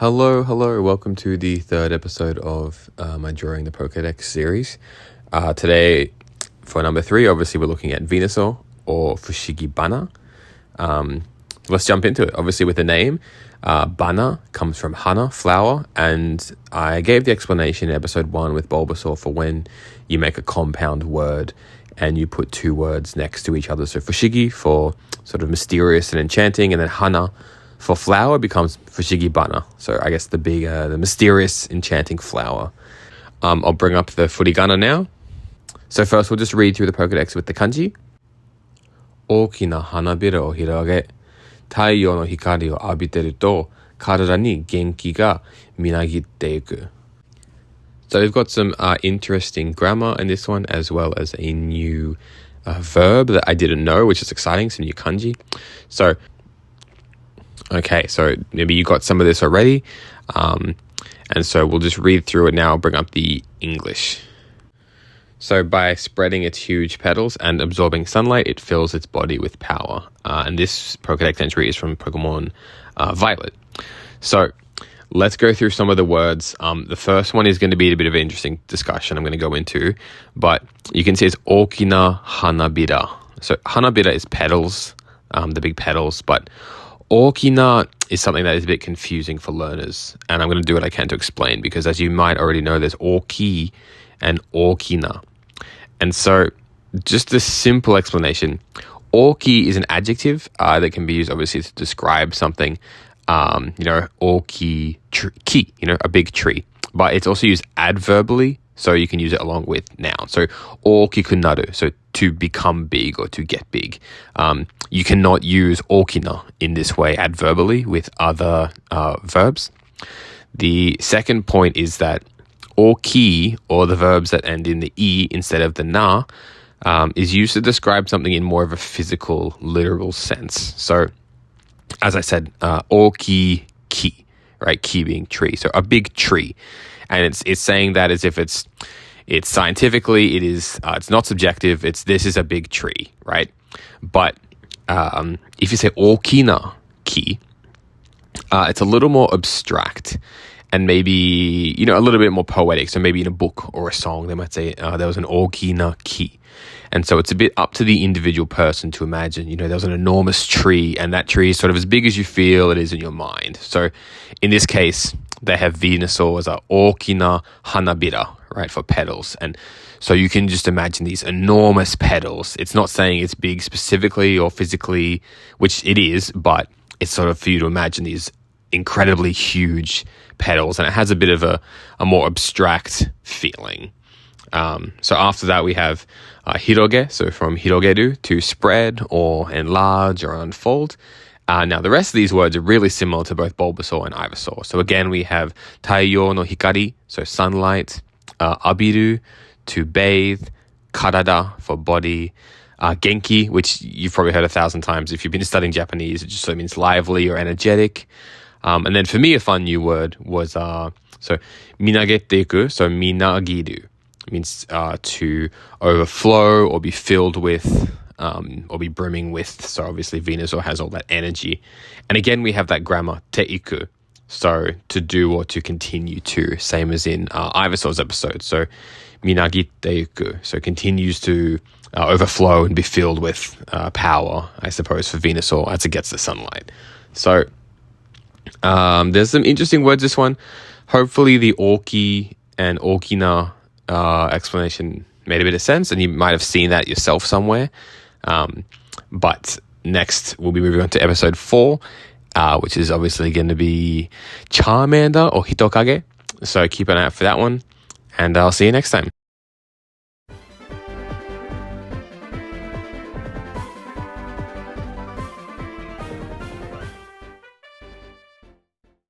Hello. Welcome to the third episode of my Drawing the Pokedex series. Today, for number 3, obviously we're looking at Venusaur or Fusigi Bana. Let's jump into it. Obviously with the name, Bana comes from hana, flower, and I gave the explanation in episode 1 with Bulbasaur for when you make a compound word and you put 2 words next to each other. So Fushigi for sort of mysterious and enchanting, and then hana for flower becomes Fusigi Bana. So I guess the mysterious, enchanting flower. I'll bring up the furigana now. So first we'll just read through the Pokedex with the kanji. 大きな花びらを広げ、太陽の光を浴びてると、体に元気がみなぎっていく. So we've got some interesting grammar in this one, as well as a new verb that I didn't know, which is exciting, some new kanji. So maybe you got some of this already. And so we'll just read through it now, bring up the English. So by spreading its huge petals and absorbing sunlight, it fills its body with power. And this Pokedex entry is from Pokemon Violet. So let's go through some of the words. The first one is going to be a bit of an interesting discussion I'm going to go into. But you can see it's okina hanabira. So hanabira is petals, the big petals, but okina is something that is a bit confusing for learners, and I'm going to do what I can to explain, because as you might already know, there's oki and okina. And so just a simple explanation, oki is an adjective that can be used obviously to describe something, oki ki, a big tree, but it's also used adverbally, so you can use it along with noun. So okiku naru, so to become big or to get big. You cannot use okina in this way adverbally with other verbs. The second point is that oki, or the verbs that end in the e instead of the na, is used to describe something in more of a physical, literal sense. So as I said, oki ki, right? Ki being tree, so a big tree. And it's saying that as if it's scientifically, it's not subjective. This is a big tree, right? But if you say okina ki, it's a little more abstract and maybe a little bit more poetic. So maybe in a book or a song, they might say there was an okina ki, and so it's a bit up to the individual person to imagine. There was an enormous tree, and that tree is sort of as big as you feel it is in your mind. So in this case, they have Venusaur as a okina hanabira, right, for petals. And so you can just imagine these enormous petals. It's not saying it's big specifically or physically, which it is, but it's sort of for you to imagine these incredibly huge petals, and it has a bit of a more abstract feeling. So after that we have hiroge, so from hirogeru, to spread or enlarge or unfold. Now, the rest of these words are really similar to both Bulbasaur and Ivysaur. So again, we have taiyo no hikari, so sunlight, abiru, to bathe, karada, for body, genki, which you've probably heard 1,000 times if you've been studying Japanese. It just sort of means lively or energetic. And then for me, a fun new word was minagete-iku, so minagiru. It means to overflow or be filled with, or be brimming with. So obviously Venusaur has all that energy. And again, we have that grammar, te-iku, so to do or to continue to, same as in Ivysaur's episode. So minagite-iku, so continues to overflow and be filled with power, I suppose, for Venusaur as it gets the sunlight. So there's some interesting words, this one. Hopefully the oki and okina explanation made a bit of sense, and you might have seen that yourself somewhere. But next we'll be moving on to episode 4, which is obviously going to be Charmander or Hitokage. So keep an eye out for that one, and I'll see you next time.